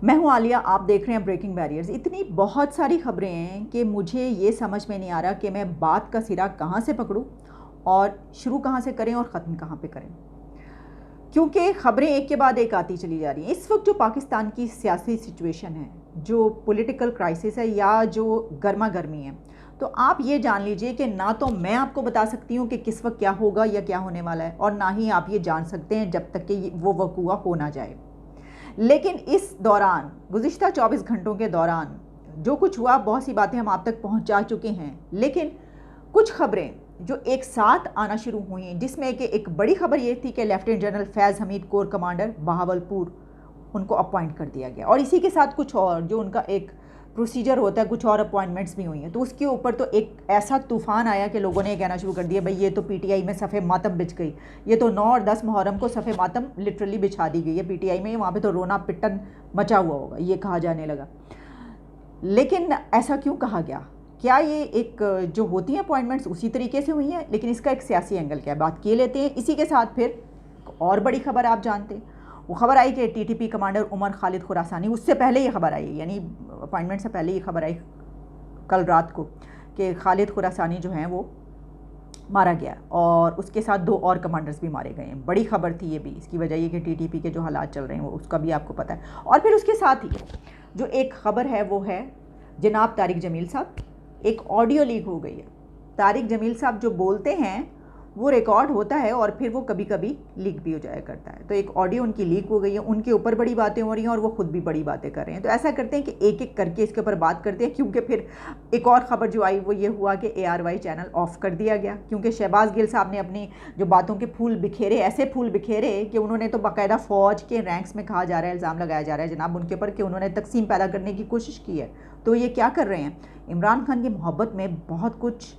मैं हूँ आलिया, आप देख रहे हैं ब्रेकिंग बैरियर्स। इतनी बहुत सारी खबरें हैं कि मुझे ये समझ में नहीं आ रहा कि मैं बात का सिरा कहाँ से पकड़ूँ और शुरू कहाँ से करें और ख़त्म कहाँ पे करें, क्योंकि ख़बरें एक के बाद एक आती चली जा रही हैं। इस वक्त जो पाकिस्तान की सियासी सिचुएशन है, जो पॉलिटिकल क्राइसिस है या जो गर्मा गर्मी है, तो आप ये जान लीजिए कि ना तो मैं आपको बता सकती हूँ कि किस वक्त क्या होगा या क्या होने वाला है, और ना ही आप ये जान सकते हैं जब तक कि वो वक़ूआ हो ना जाए। लेकिन इस दौरान, गुज़िश्ता 24 घंटों के दौरान जो कुछ हुआ, बहुत सी बातें हम आप तक पहुंचा चुके हैं, लेकिन कुछ खबरें जो एक साथ आना शुरू हुई, जिसमें कि एक बड़ी खबर ये थी कि लेफ्टिनेंट जनरल फैज़ हमीद कोर कमांडर बहावलपुर, उनको अपॉइंट कर दिया गया। और इसी के साथ कुछ और जो उनका एक प्रोसीजर होता है, कुछ और अपॉइंटमेंट्स भी हुई हैं। तो उसके ऊपर तो एक ऐसा तूफ़ान आया कि लोगों ने कहना शुरू कर दिया, भाई ये तो पीटीआई में सफ़े मातम बिछ गई, ये तो 9 और 10 मुहर्रम को सफ़े मातम लिटरली बिछा दी गई है पीटीआई में, वहाँ पे तो रोना पिटन मचा हुआ होगा, ये कहा जाने लगा। लेकिन ऐसा क्यों कहा गया? क्या ये एक जो होती हैं अपॉइंटमेंट्स उसी तरीके से हुई हैं? लेकिन इसका एक सियासी एंगल क्या है, बात किए लेते हैं। इसी के साथ फिर और बड़ी खबर आप जानते हैं, वो खबर आई कि टीटीपी कमांडर उमर खालिद खुरासानी, उससे पहले ये खबर आई, यानी अपॉइंटमेंट से पहले ये खबर आई कल रात को कि खालिद खुरासानी जो हैं वो मारा गया, और उसके साथ 2 और कमांडर्स भी मारे गए हैं। बड़ी खबर थी ये भी। इसकी वजह ये कि टीटीपी के जो हालात चल रहे हैं वो उसका भी आपको पता है। और फिर उसके साथ ही जो एक खबर है वो है जनाब तारिक जमील साहब, एक ऑडियो लीक हो गई है। तारिक जमील साहब जो बोलते हैं वो रिकॉर्ड होता है और फिर वो कभी कभी लीक भी हो जाया करता है। तो एक ऑडियो उनकी लीक हो गई है, उनके ऊपर बड़ी बातें हो रही हैं और वो खुद भी बड़ी बातें कर रहे हैं। तो ऐसा करते हैं कि एक एक करके इसके ऊपर बात करते हैं, क्योंकि फिर एक और ख़बर जो आई वो ये हुआ कि ARY चैनल ऑफ़ कर दिया गया, क्योंकि शहबाज गिल साहब ने अपनी जो बातों के फूल बिखेरे, ऐसे फूल बिखेरे कि उन्होंने तो बाकायदा फ़ौज के रैंक्स में कहा जा रहा है, इल्ज़ाम लगाया जा रहा है जनाब उनके ऊपर कि उन्होंने तकसीम पैदा करने की कोशिश की है। तो ये क्या कर रहे हैं? इमरान खान की मोहब्बत में बहुत कुछ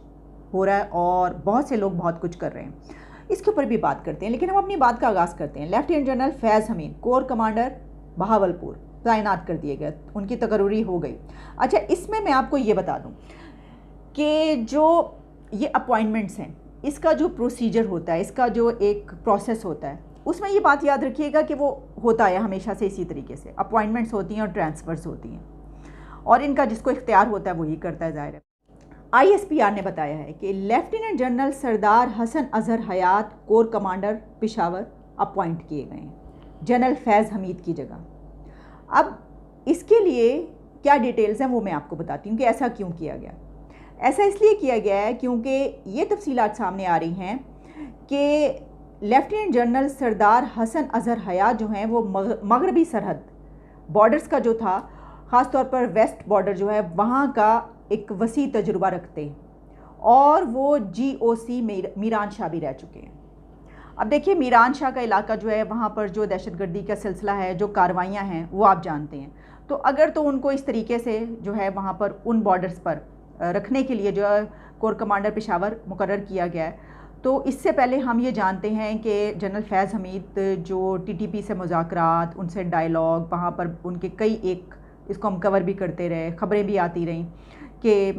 हो रहा है और बहुत से लोग बहुत कुछ कर रहे हैं। इसके ऊपर भी बात करते हैं, लेकिन हम अपनी बात का आगाज़ करते हैं। लेफ्टिनेंट जनरल फैज़ हमीद कोर कमांडर बहावलपुर तैनात कर दिए गए, उनकी तकर्री हो गई। अच्छा, इसमें मैं आपको ये बता दूं कि जो ये अपॉइंटमेंट्स हैं, इसका जो प्रोसीजर होता है, इसका जो एक प्रोसेस होता है, उसमें ये बात याद रखिएगा कि वो होता है हमेशा से इसी तरीके से। अपॉइंटमेंट्स होती हैं और ट्रांसफ़र्स होती हैं, और इनका जिसको इख्तियार होता है वही करता है, ज़ाहिर है। ISPR ने बताया है कि लेफ्टिनेंट जनरल सरदार हसन अजहर हयात कोर कमांडर पेशावर अपॉइंट किए गए हैं जनरल फैज़ हमीद की जगह। अब इसके लिए क्या डिटेल्स हैं वो मैं आपको बताती हूँ कि ऐसा क्यों किया गया। ऐसा इसलिए किया गया है क्योंकि ये तफसीलात सामने आ रही हैं कि लेफ्टिनेंट जनरल सरदार हसन अजहर हयात जो हैं वो मगरबी सरहद बॉर्डर्स का जो था, ख़ास तौर पर वेस्ट बॉर्डर जो है वहाँ का एक वसी तजुर्बा रखते हैं, और वो GOC मीरान शाह भी रह चुके हैं। अब देखिए, मीरान शाह का इलाका जो है, वहाँ पर जो दहशतगर्दी का सिलसिला है, जो कार्रवाइयाँ हैं, वो आप जानते हैं। तो अगर तो उनको इस तरीके से जो है वहाँ पर उन बॉर्डर्स पर रखने के लिए जो है कोर कमांडर पेशावर मुकर्रर किया गया है, तो इससे पहले हम ये जानते हैं कि जनरल फैज़ हमीद जो TTP से मुज़ाकरात, उनसे डायलॉग, वहाँ पर उनके कई एक इसको हम कवर भी करते रहे, ख़बरें भी आती रहीं कि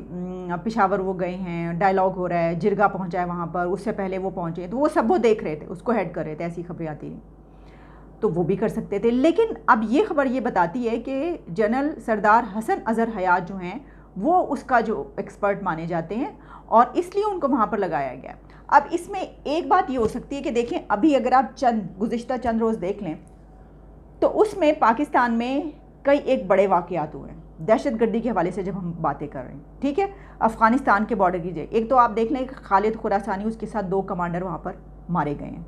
पेशावर वो गए हैं, डायलॉग हो रहा है, जिरगा पहुंचा है वहाँ पर, उससे पहले वो पहुँचे, तो वो सब वो देख रहे थे, उसको हेड कर रहे थे, ऐसी खबरें आती रहीं। तो वो भी कर सकते थे। लेकिन अब ये खबर ये बताती है कि जनरल सरदार हसन अजहर हयात जो हैं वो उसका जो एक्सपर्ट माने जाते हैं, और इसलिए उनको वहाँ पर लगाया गया। अब इसमें एक बात ये हो सकती है कि देखें, अभी अगर आप गुज़िश्ता चंद रोज़ देख लें तो उसमें पाकिस्तान में कई एक बड़े वाक़यात हुए हैं दहशतगर्दी के हवाले से। जब हम बातें कर रहे हैं, ठीक है, अफ़गानिस्तान के बॉर्डर की, एक तो आप देख लें खालिद खुरासानी, उसके साथ 2 कमांडर वहाँ पर मारे गए हैं,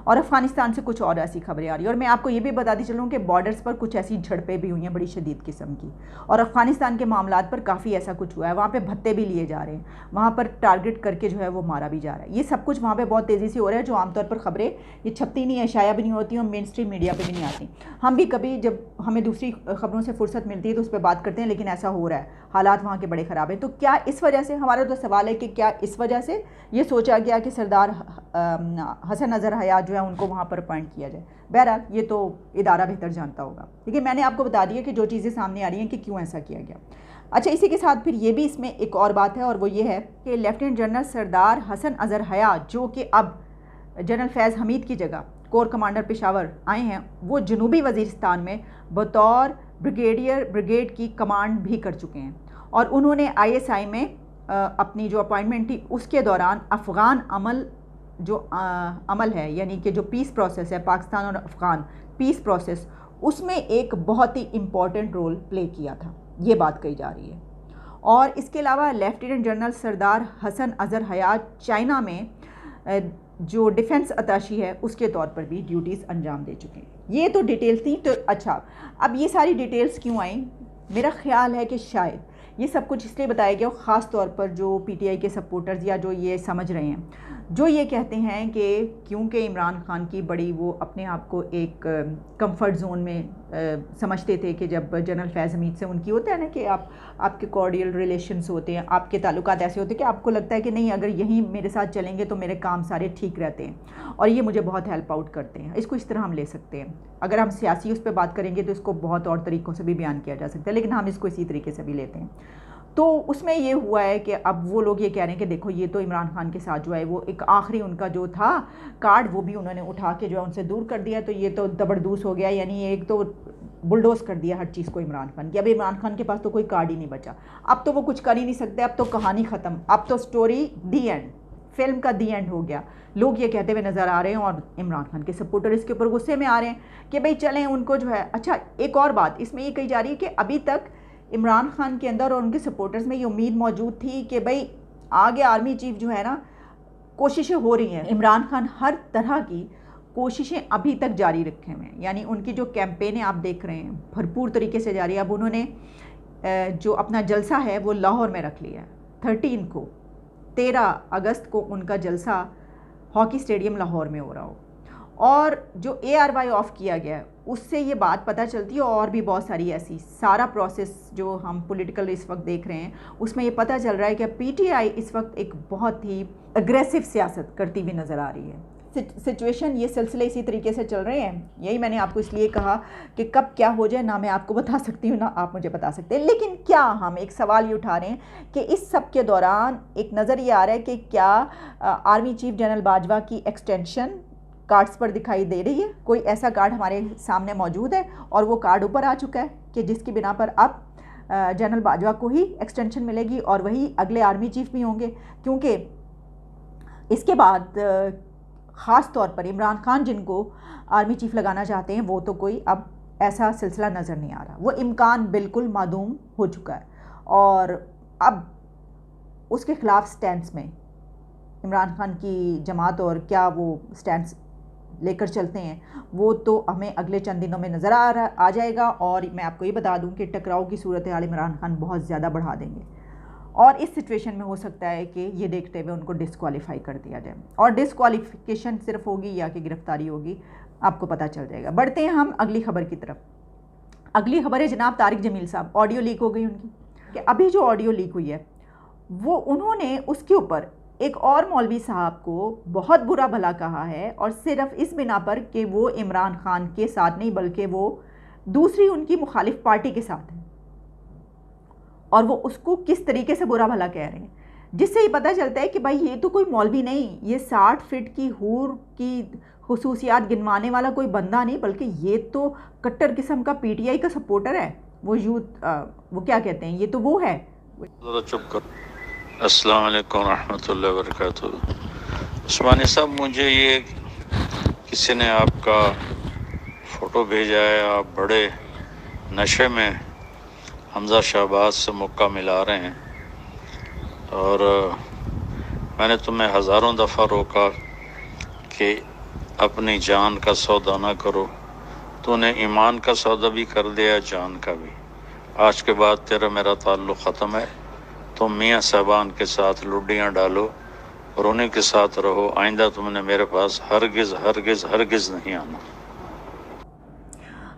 और अफ़गानिस्तान से कुछ और ऐसी खबरें आ रही हैं। और मैं आपको ये भी बताती चलूँ कि बॉर्डर्स पर कुछ ऐसी झड़पें भी हुई हैं बड़ी शदीद किस्म की, और अफ़गानिस्तान के मामलात पर काफ़ी ऐसा कुछ हुआ है। वहाँ पे भत्ते भी लिए जा रहे हैं, वहाँ पर टारगेट करके जो है वो मारा भी जा रहा है। ये सब कुछ वहाँ पे बहुत तेज़ी से हो रहा है, जो आमतौर पर खबरें ये छपती नहीं है, शाया भी नहीं होती और मेन स्ट्रीम मीडिया पर भी नहीं आती। हम भी कभी जब हमें दूसरी खबरों से फुर्सत मिलती है तो उस पर बात करते हैं, लेकिन ऐसा हो रहा है, हालात वहाँ के बड़े ख़राब हैं। तो क्या इस वजह से, हमारा तो सवाल है कि क्या इस वजह से ये सोचा गया कि सरदार हसन अजहर हयात जो है उनको वहाँ पर अपॉइंट किया जाए? बहरहाल ये तो इदारा बेहतर जानता होगा, लेकिन मैंने आपको बता दिया कि जो चीज़ें सामने आ रही हैं कि क्यों ऐसा किया गया। अच्छा, इसी के साथ फिर ये भी इसमें एक और बात है, और वो ये है कि लेफ्टिनेंट जनरल सरदार हसन अजहर हयात जो कि अब जनरल फैज़ हमीद की जगह कोर कमांडर पेशावर आए हैं, वो जनूबी वज़ीरिस्तान में बतौर ब्रिगेड की कमांड भी कर चुके हैं। और उन्होंने आईएसआई में अपनी जो अपॉइंटमेंट थी उसके दौरान अफ़गान अमल है, यानी कि जो पीस प्रोसेस है, पाकिस्तान और अफ़गान पीस प्रोसेस, उसमें एक बहुत ही इम्पॉर्टेंट रोल प्ले किया था, ये बात कही जा रही है। और इसके अलावा लेफ्टिनेंट जनरल सरदार हसन अज़हर हयात चाइना में जो डिफेंस अताशी है उसके तौर पर भी ड्यूटीज़ अंजाम दे चुके हैं। ये तो डिटेल्स थी। तो अच्छा, अब ये सारी डिटेल्स क्यों आई? मेरा ख्याल है कि शायद ये सब कुछ इसलिए बताया गया, ख़ास तौर पर जो पीटीआई के सपोर्टर्स या जो ये समझ रहे हैं, जो ये कहते हैं कि क्योंकि इमरान खान की बड़ी वो अपने आप को एक कंफर्ट जोन में समझते थे कि जब जनरल फैज़ हमीद से उनकी होता है ना कि आपके कॉर्डियल रिलेशंस होते हैं, आपके ताल्लुकात ऐसे होते हैं कि आपको लगता है कि नहीं, अगर यहीं मेरे साथ चलेंगे तो मेरे काम सारे ठीक रहते हैं और ये मुझे बहुत हेल्प आउट करते हैं। इसको इस तरह हम ले सकते हैं। अगर हम सियासी उस पर बात करेंगे तो इसको बहुत और तरीक़ों से भी बयान किया जा सकता है, लेकिन हम इसको इसी तरीके से भी लेते हैं। तो उसमें ये हुआ है कि अब वो लोग ये कह रहे हैं कि देखो, ये तो इमरान खान के साथ जो है वो एक आखिरी उनका जो था कार्ड, वो भी उन्होंने उठा के जो है उनसे दूर कर दिया। तो ये तो दबरदूस हो गया, यानी एक तो बुलडोज कर दिया हर चीज़ को इमरान खान की। अब इमरान खान के पास तो कोई कार्ड ही नहीं बचा, अब तो वो कुछ कर ही नहीं सकते, अब तो कहानी ख़त्म, अब तो स्टोरी दी एंड, फिल्म का दी एंड हो गया। लोग ये कहते हुए नज़र आ रहे हैं और इमरान खान के सपोर्टर इसके ऊपर गुस्से में आ रहे हैं कि भाई चलें उनको जो है। अच्छा, एक और बात इसमें ये कही जा रही है कि अभी तक इमरान खान के अंदर और उनके सपोर्टर्स में ये उम्मीद मौजूद थी कि भाई आगे आर्मी चीफ जो है ना, कोशिशें हो रही हैं, इमरान खान हर तरह की कोशिशें अभी तक जारी रखे हुए हैं, यानी उनकी जो कैंपेनें आप देख रहे हैं भरपूर तरीके से जारी है। अब उन्होंने जो अपना जलसा है वो लाहौर में रख लिया है 13 अगस्त को उनका जलसा हॉकी स्टेडियम लाहौर में हो रहा हो। और जो ARY ऑफ किया गया है उससे ये बात पता चलती है, और भी बहुत सारी ऐसी सारा प्रोसेस जो हम पॉलिटिकल इस वक्त देख रहे हैं उसमें ये पता चल रहा है कि PTI इस वक्त एक बहुत ही अग्रेसिव सियासत करती हुई नज़र आ रही है। सिचुएशन, ये सिलसिले इसी तरीके से चल रहे हैं। यही मैंने आपको इसलिए कहा कि कब क्या हो जाए ना मैं आपको बता सकती हूँ ना आप मुझे बता सकते हैं। लेकिन क्या हम एक सवाल ये उठा रहे हैं कि इस सब के दौरान एक नज़र ये आ रहा है कि क्या आर्मी चीफ जनरल बाजवा की एक्सटेंशन कार्ड्स पर दिखाई दे रही है? कोई ऐसा कार्ड हमारे सामने मौजूद है और वो कार्ड ऊपर आ चुका है कि जिसकी बिना पर अब जनरल बाजवा को ही एक्सटेंशन मिलेगी और वही अगले आर्मी चीफ भी होंगे, क्योंकि इसके बाद ख़ास तौर पर इमरान खान जिनको आर्मी चीफ लगाना चाहते हैं वो तो कोई अब ऐसा सिलसिला नज़र नहीं आ रहा, वो इम्कान बिल्कुल मादूम हो चुका है। और अब उसके ख़िलाफ़ स्टैंड्स में इमरान खान की जमात और क्या वो स्टैंड्स लेकर चलते हैं वो तो हमें अगले चंद दिनों में नज़र आ जाएगा। और मैं आपको ये बता दूं कि टकराव की सूरत हाल इमरान खान बहुत ज़्यादा बढ़ा देंगे और इस सिचुएशन में हो सकता है कि ये देखते हुए उनको डिस्क्वालीफाई कर दिया जाए, और डिस्क्वालिफिकेशन सिर्फ होगी या कि गिरफ्तारी होगी आपको पता चल जाएगा। बढ़ते हैं हम अगली खबर की तरफ। अगली खबर है जनाब तारिक जमील साहब, ऑडियो लीक हो गई उनकी कि अभी जो ऑडियो लीक हुई है वो उन्होंने उसके ऊपर एक और मौलवी साहब को बहुत बुरा भला कहा है, और सिर्फ इस बिना पर कि वो इमरान खान के साथ नहीं बल्कि वो दूसरी उनकी मुखालिफ पार्टी के साथ है, और वो उसको किस तरीके से बुरा भला कह रहे हैं, जिससे ये पता चलता है कि भाई ये तो कोई मौलवी नहीं, ये 60 फीट की हूर की खुसूसियात गिनवाने वाला कोई बंदा नहीं, बल्कि ये तो कट्टर किस्म का PTI का सपोर्टर है। वो यूथ वो क्या कहते हैं, ये तो वो है। चुप कर। अस्सलाम वालेकुम रहमतुल्लाहि व बरकातुहू। उस्मानी साहब, मुझे ये किसी ने आपका फ़ोटो भेजा है, आप बड़े नशे में हमज़ा शहबाज से मौका मिला रहे हैं, और मैंने तुम्हें हज़ारों दफ़ा रोका कि अपनी जान का सौदा ना करो। तूने ईमान का सौदा भी कर दिया, जान का भी। आज के बाद तेरा मेरा ताल्लुक़ ख़त्म है। तुम मियाँ साहबान के साथ लुड्डियाँ डालो और उन्हीं के साथ रहो। आइंदा तुमने मेरे पास हरगिज़ हरगिज़ हरगिज़ नहीं आना।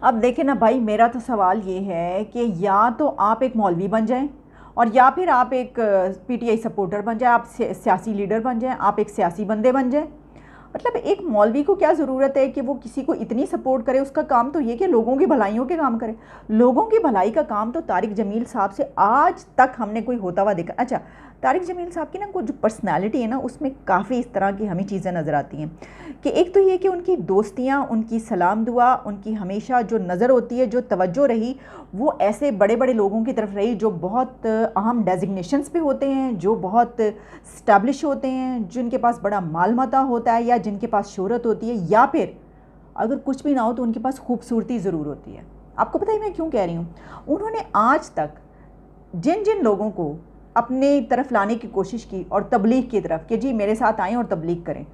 अब देखें ना भाई, मेरा तो सवाल ये है कि या तो आप एक मौलवी बन जाएं और या फिर आप एक PTI सपोर्टर बन जाएं, आप सियासी लीडर बन जाएं, आप एक सियासी बंदे बन जाएं। मतलब एक मौलवी को क्या ज़रूरत है कि वो किसी को इतनी सपोर्ट करे? उसका काम तो ये कि लोगों की भलाइयों के काम करे। लोगों की भलाई का काम तो तारिक जमील साहब से आज तक हमने कोई होता हुआ देखा। अच्छा, तारिक जमील साहब की ना कुछ जो पर्सनालिटी है ना, उसमें काफ़ी इस तरह की हमें चीज़ें नज़र आती हैं कि एक तो ये कि उनकी दोस्तियाँ, उनकी सलाम दुआ, उनकी हमेशा जो नज़र होती है, जो तवज्जो रही, वो ऐसे बड़े बड़े लोगों की तरफ रही जो बहुत अहम डेजिग्नेशंस पे होते हैं, जो बहुत स्टैब्लिश होते हैं, जिनके पास बड़ा माल मता होता है, या जिनके पास शोहरत होती है, या फिर अगर कुछ भी ना हो तो उनके पास खूबसूरती ज़रूर होती है। आपको पता है मैं क्यों कह रही हूँ? उन्होंने आज तक जिन जिन लोगों को अपने तरफ लाने की कोशिश की और तबलीग की तरफ कि जी मेरे साथ आएँ और तबलीग करें,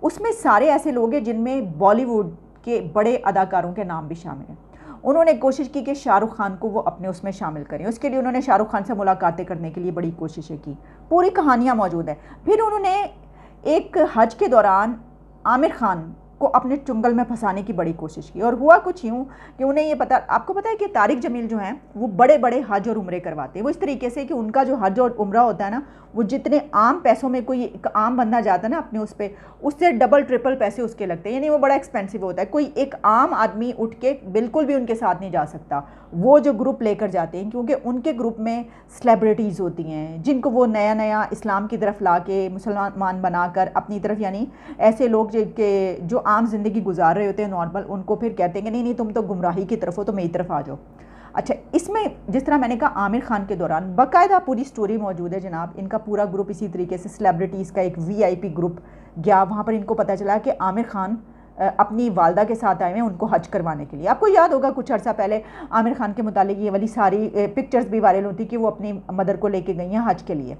उसमें सारे ऐसे लोग हैं जिनमें बॉलीवुड के बड़े अदाकारों के नाम भी शामिल हैं। उन्होंने कोशिश की कि शाहरुख खान को वो अपने उसमें शामिल करें, उसके लिए उन्होंने शाहरुख खान से मुलाकातें करने के लिए बड़ी कोशिशें की, पूरी कहानियाँ मौजूद हैं। फिर उन्होंने एक हज के दौरान आमिर खान को अपने चुंगल में फंसाने की बड़ी कोशिश की, और हुआ कुछ यूँ कि उन्हें ये पता, आपको पता है कि तारिक जमील जो हैं वो बड़े बड़े हज और उम्रे करवाते हैं। वो इस तरीके से कि उनका जो हज और उम्रा होता है ना, वो जितने आम पैसों में कोई एक आम बंदा जाता है ना अपने उस पर, उससे डबल ट्रिपल पैसे उसके लगते हैं, यानी वो बड़ा एक्सपेंसिव होता है। कोई एक आम आदमी उठ के बिल्कुल भी उनके साथ नहीं जा सकता, वो जो ग्रुप लेकर जाते हैं, क्योंकि उनके ग्रुप में सेलिब्रिटीज़ होती हैं जिनको वो नया नया इस्लाम की तरफ ला के मुसलमान बनाकर अपनी तरफ, यानी ऐसे लोग जो आम ज़िंदगी गुजार रहे होते हैं नॉर्मल, उनको फिर कहते हैं कि नहीं नहीं तुम तो गुमराही की तरफ हो तो मेरी तरफ आ जाओ। अच्छा, इसमें जिस तरह मैंने कहा आमिर खान के दौरान बाकायदा पूरी स्टोरी मौजूद है जनाब। इनका पूरा ग्रुप इसी तरीके से सेलिब्रिटीज़ का एक वीआईपी ग्रुप गया, वहाँ पर इनको पता चला कि आमिर खान अपनी वालदा के साथ आए हैं उनको हज करवाने के लिए। आपको याद होगा कुछ अर्सा पहले आमिर खान के मुतालिक ये वाली सारी पिक्चर्स भी वायरल होती कि वो अपनी मदर को लेके गई हैं हज के लिए।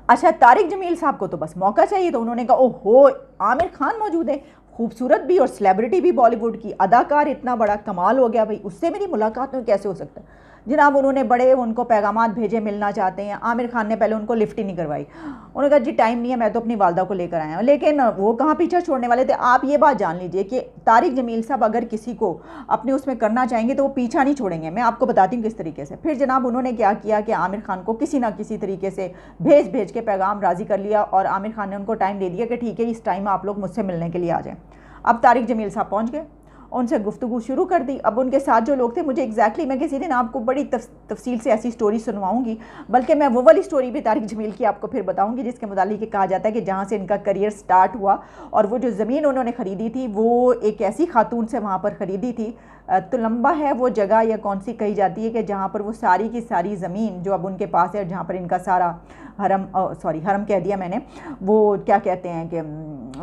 अच्छा, तारिक जमील साहब को तो बस मौका चाहिए, तो उन्होंने कहा ओहो आमिर खान मौजूद है, खूबसूरत भी और सेलिब्रिटी भी, बॉलीवुड की अदाकार, इतना बड़ा कमाल हो गया भाई, उससे मेरी मुलाकात में कैसे हो सकता है जनाब। उन्होंने बड़े उनको पैगामात भेजे, मिलना चाहते हैं। आमिर खान ने पहले उनको लिफ्ट ही नहीं करवाई, उन्होंने कहा जी टाइम नहीं है, मैं तो अपनी वालदा को लेकर आया हूँ। लेकिन वो कहाँ पीछा छोड़ने वाले थे। आप ये बात जान लीजिए कि तारिक जमील साहब अगर किसी को अपने उसमें करना चाहेंगे तो वो पीछा नहीं छोड़ेंगे। मैं आपको बताती हूँ किस तरीके से। फिर जनाब उन्होंने क्या किया कि आमिर खान को किसी ना किसी तरीके से भेज के पैगाम राज़ी कर लिया, और आमिर खान ने उनको टाइम दे दिया कि ठीक है इस टाइम आप लोग मुझसे मिलने के लिए आ जाएँ। अब तारिक जमील साहब पहुंच गए, उनसे गुफ्तगू शुरू कर दी। अब उनके साथ जो लोग थे, मुझे एग्जैक्टली मैं किसी दिन आपको बड़ी तफसील से ऐसी स्टोरी सुनवाऊंगी, बल्कि मैं वो वाली स्टोरी भी तारिक जमील की आपको फिर बताऊंगी जिसके मुतालिक कहा जाता है कि जहाँ से इनका करियर स्टार्ट हुआ, और वो जो ज़मीन उन्होंने ख़रीदी थी वो एक ऐसी खातून से वहाँ पर ख़रीदी थी। तुलंबा है वो जगह या कौन सी कही जाती है कि जहाँ पर वो सारी की सारी ज़मीन जो अब उनके पास है, जहाँ पर इनका सारा हरम, सॉरी हरम कह दिया मैंने, वो क्या कहते हैं कि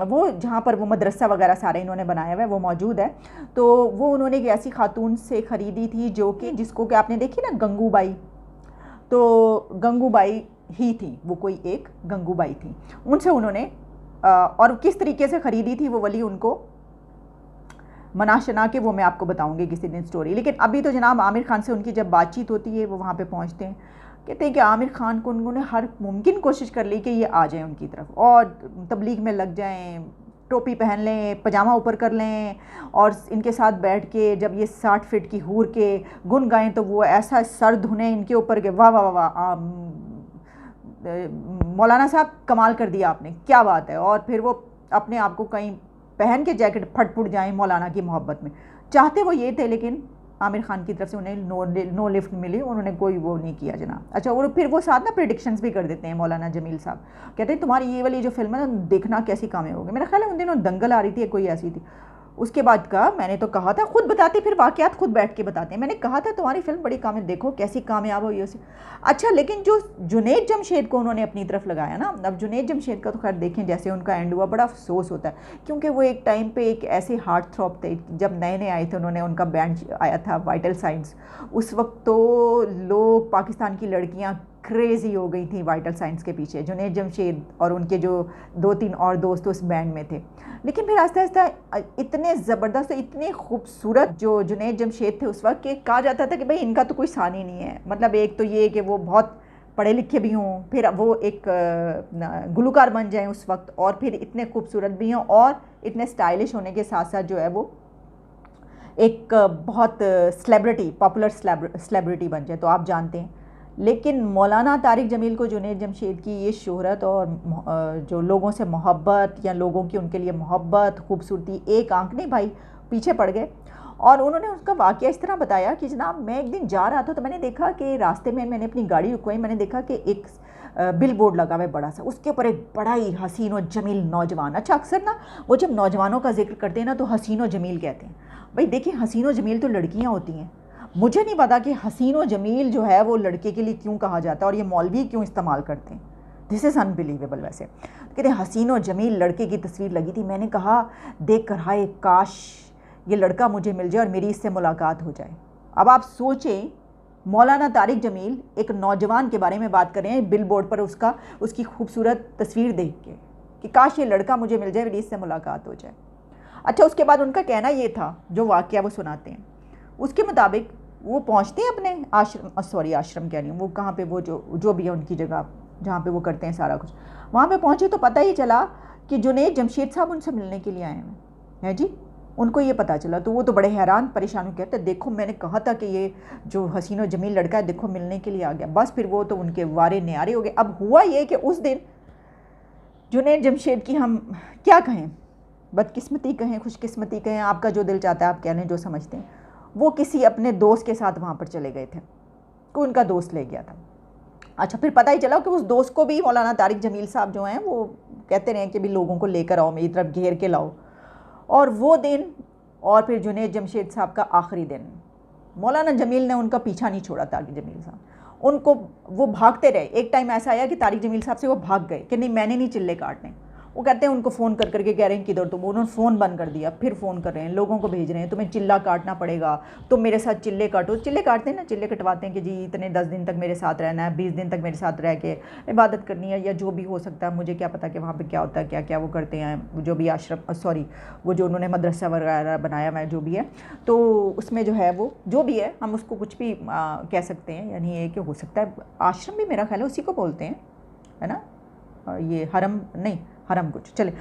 वो जहाँ पर वो मदरसा वगैरह सारा इन्होंने बनाया हुआ है वो मौजूद है। तो वो उन्होंने एक ऐसी खातून से ख़रीदी थी जो कि जिसको कि आपने देखी ना गंगूबाई, तो गंगूबाई ही थी वो, कोई एक गंगूबाई थी, उनसे उन्होंने और किस तरीके से ख़रीदी थी वो वाली उनको मना शना के वो मैं आपको बताऊंगी किसी दिन स्टोरी। लेकिन अभी तो जनाब आमिर खान से उनकी जब बातचीत होती है, वो वहाँ पे पहुँचते हैं, कहते हैं कि आमिर खान को उन्होंने हर मुमकिन कोशिश कर ली कि ये आ जाएं उनकी तरफ और तबलीग में लग जाएं, टोपी पहन लें, पजामा ऊपर कर लें, और इनके साथ बैठ के जब ये 60 फीट की हूर के गुन गाएं तो वो ऐसा सर धुने इनके ऊपर के वाह वाह वाह, मौलाना साहब कमाल कर दिया आपने, क्या बात है। और फिर वो अपने आप को कहीं पहन के जैकेट फट जाएं मौलाना की मोहब्बत में, चाहते वो ये थे। लेकिन आमिर खान की तरफ से उन्हें नो लिफ्ट मिली, उन्होंने कोई वो नहीं किया जनाब। अच्छा, और फिर वो साथ ना प्रेडिक्शंस भी कर देते हैं मौलाना जमील साहब, कहते हैं तुम्हारी ये वाली जो फिल्म है ना देखना कैसी कामयाब होगी। मेरा ख्याल है उन दिनों दंगल आ रही थी, कोई ऐसी थी। उसके बाद का मैंने तो कहा था, खुद बताते फिर वाक़यात खुद बैठ के बताते हैं, मैंने कहा था तुम्हारी फिल्म बड़ी कामयाब, देखो कैसी कामयाब हुई उसे। अच्छा, लेकिन जो जुनैद जमशेद को उन्होंने अपनी तरफ लगाया ना, अब जुनैद जमशेद का तो खैर देखें जैसे उनका एंड हुआ, बड़ा अफसोस होता है, क्योंकि वो एक टाइम पे एक ऐसे हार्ट थ्रॉप थे। जब नए नए आए थे उन्होंने, उनका बैंड आया था वाइटल साइंस, उस वक्त तो लोग, पाकिस्तान की लड़कियाँ क्रेज़ी हो गई थी वाइटल साइंस के पीछे। जुनैद जमशेद और उनके जो 2-3 और दोस्त उस बैंड में थे। लेकिन फिर आहिस्ता आहिस्ता इतने ज़बरदस्त, इतने खूबसूरत जो जुनैद जमशेद थे उस वक्त, के कहा जाता था कि भाई इनका तो कोई सानी नहीं है। मतलब एक तो ये कि वो बहुत पढ़े लिखे भी हों, फिर वो एक गुलकार बन जाएं उस वक्त, और फिर इतने खूबसूरत भी हों, और इतने स्टाइलिश होने के साथ साथ जो है वो एक बहुत सेलिब्रिटी, पॉपुलर सेलिब्रिटी बन जाए, तो आप जानते हैं। लेकिन मौलाना तारिक जमील को जुनैद जमशेद की ये शोहरत और जो लोगों से मोहब्बत, या लोगों की उनके लिए मोहब्बत, खूबसूरती, एक आंख नहीं भाई, पीछे पड़ गए। और उन्होंने उसका वाक़या इस तरह बताया कि जनाब मैं एक दिन जा रहा था तो मैंने देखा कि रास्ते में मैंने अपनी गाड़ी रुकवाई, मैंने देखा कि एक बिल बोर्ड लगा हुआ है बड़ा सा, उसके ऊपर एक बड़ा ही हसीन और जमील नौजवान। अच्छा अक्सर ना वो जब नौजवानों का जिक्र करते हैं ना तो हसीन और जमील कहते हैं। भाई देखिए हसीन और जमील तो लड़कियाँ होती हैं, मुझे नहीं पता कि हसीन और जमील जो है वो लड़के के लिए क्यों कहा जाता है और ये मौलवी क्यों इस्तेमाल करते हैं। This is unbelievable. वैसे कहते हैं हसीन और जमील लड़के की तस्वीर लगी थी, मैंने कहा देख कर हाय काश ये लड़का मुझे मिल जाए और मेरी इससे मुलाकात हो जाए। अब आप सोचें मौलाना तारिक जमील एक नौजवान के बारे में बात कर रहे हैं बिल बोर्ड पर उसकी खूबसूरत तस्वीर देख के कि काश ये लड़का मुझे मिल जाए, मेरी इससे मुलाकात हो जाए। अच्छा उसके बाद उनका कहना ये था, जो वाक़या वो सुनाते हैं उसके मुताबिक वो पहुंचते हैं अपने आश्रम कह रही हूँ, वो कहाँ पे वो जो भी है उनकी जगह जहाँ पे वो करते हैं सारा कुछ, वहाँ पे पहुँचे तो पता ही चला कि जुनैद जमशेद साहब उनसे मिलने के लिए आए हैं जी। उनको ये पता चला तो वो तो बड़े हैरान परेशान हो, कहते देखो मैंने कहा था कि ये जो हसीन और जमील लड़का है देखो मिलने के लिए आ गया। बस फिर वो तो उनके वारे न्यारे हो गए। अब हुआ ये कि उस दिन जुनैद जमशेद की हम क्या कहें, बदकिस्मती कहें खुशकिस्मती कहें, आपका जो दिल चाहता है आप कह लें, जो समझते हैं, वो किसी अपने दोस्त के साथ वहाँ पर चले गए थे, कोई उनका दोस्त ले गया था। अच्छा फिर पता ही चला कि उस दोस्त को भी मौलाना तारिक जमील साहब जो हैं वो कहते रहे कि भी लोगों को लेकर आओ, मेरी तरफ घेर के लाओ। और वो दिन और फिर जुनैद जमशेद साहब का आखिरी दिन, मौलाना जमील ने उनका पीछा नहीं छोड़ा तारिक जमील साहब, उनको वो भागते रहे। एक टाइम ऐसा आया कि तारिक जमील साहब से वो भाग गए कि नहीं मैंने नहीं चिल्ले काटने। वो कहते हैं उनको फ़ोन कर करके कह रहे हैं किधर तुम, उन्होंने फ़ोन बंद कर दिया, फिर फ़ोन कर रहे हैं, लोगों को भेज रहे हैं तुम्हें चिल्ला काटना पड़ेगा, तुम मेरे साथ चिल्ले काटो। चिल्ले काटते हैं ना, चिल्ले कटवाते हैं कि जी इतने 10 दिन तक मेरे साथ रहना है, 20 दिन तक मेरे साथ रह के इबादत करनी है या जो भी हो सकता है, मुझे क्या पता कि वहाँ पर क्या होता है, क्या क्या वो करते हैं, जो भी आश्रम वो जो उन्होंने मदरसा वगैरह बनाया हुआ है जो भी है, तो उसमें जो है वो जो भी है हम उसको कुछ भी कह सकते हैं। यानी ये कि हो सकता है आश्रम भी मेरा ख्याल है उसी को बोलते हैं, है ना, ये हरम नहीं, हरम कुछ चले,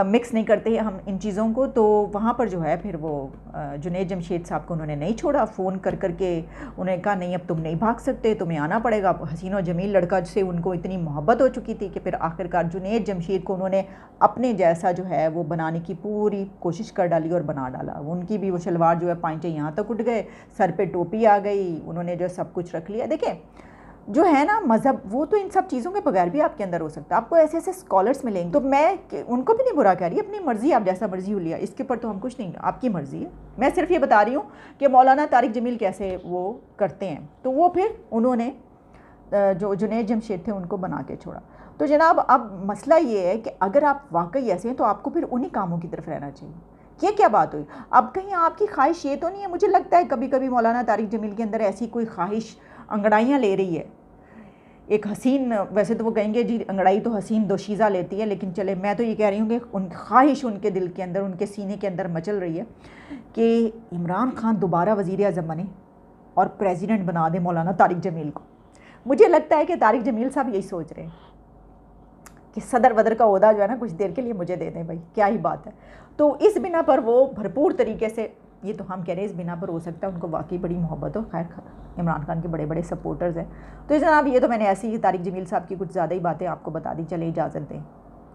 मिक्स नहीं करते हैं हम इन चीज़ों को। तो वहाँ पर जो है फिर वो जुनैद जमशेद साहब को उन्होंने नहीं छोड़ा, फ़ोन कर करके उन्होंने कहा नहीं अब तुम नहीं भाग सकते, तुम्हें आना पड़ेगा। हसीन और जमील लड़का से उनको इतनी मोहब्बत हो चुकी थी कि फिर आखिरकार जुनैद जमशेद को उन्होंने अपने जैसा जो है वो बनाने की पूरी कोशिश कर डाली और बना डाला। उनकी भी वो शलवार जो है पांचे यहाँ तक उठ गए, सर पर टोपी आ गई, उन्होंने जो सब कुछ रख लिया। देखें जो है ना मज़हब, वो तो इन सब चीज़ों के बगैर भी आपके अंदर हो सकता है। आपको ऐसे ऐसे स्कॉलर्स मिलेंगे, तो मैं उनको भी नहीं बुरा कह रही, अपनी मर्ज़ी, आप जैसा मर्ज़ी हो लिया, इसके ऊपर तो हम कुछ नहीं, आपकी मर्ज़ी है। मैं सिर्फ ये बता रही हूँ कि मौलाना तारिक जमील कैसे वो करते हैं। तो वो फिर उन्होंने जो जुनैद जमशेद थे उनको बना के छोड़ा। तो जनाब अब मसला ये है कि अगर आप वाकई ऐसे हैं तो आपको फिर उन्हीं कामों की तरफ रहना चाहिए। ये क्या बात हुई, अब कहीं आपकी ख्वाहिश ये तो नहीं है, मुझे लगता है कभी कभी मौलाना तारिक जमील के अंदर ऐसी कोई ख्वाहिश अंगड़ाइयाँ ले रही है। एक हसीन, वैसे तो वो कहेंगे जी अंगड़ाई तो हसीन दोशीज़ा लेती है, लेकिन चले मैं तो ये कह रही हूँ कि उनकी ख्वाहिश उनके दिल के अंदर, उनके सीने के अंदर मचल रही है कि इमरान खान दोबारा वज़ीर आज़म बने और प्रेसिडेंट बना दे मौलाना तारिक जमील को। मुझे लगता है कि तारिक जमील साहब यही सोच रहे हैं कि सदर वदर का ओहदा जो है ना कुछ देर के लिए मुझे दे दें, भाई क्या ही बात है। तो इस बिना पर वो भरपूर तरीके से, ये तो हम कह रहे हैं इस बिना पर हो सकता है उनको वाकई बड़ी मोहब्बत हो। खैर इमरान खान के बड़े बड़े सपोर्टर्स हैं। तो जनाब ये तो मैंने ऐसी ही तारिक जमील साहब की कुछ ज़्यादा ही बातें आपको बता दी, चले इजाज़त दें,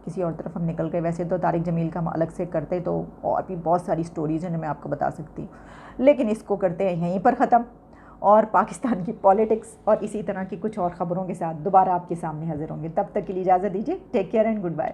किसी और तरफ हम निकल गए। वैसे तो तारिक जमील का हम अलग से करते तो और भी बहुत सारी स्टोरीज़ हैं जो मैं आपको बता सकती हूँ, लेकिन इसको करते हैं यहीं पर ख़त्म और पाकिस्तान की पॉलिटिक्स और इसी तरह की कुछ और ख़बरों के साथ दोबारा आपके सामने हाजिर होंगे। तब तक के लिए इजाज़त दीजिए। Take care and good bye.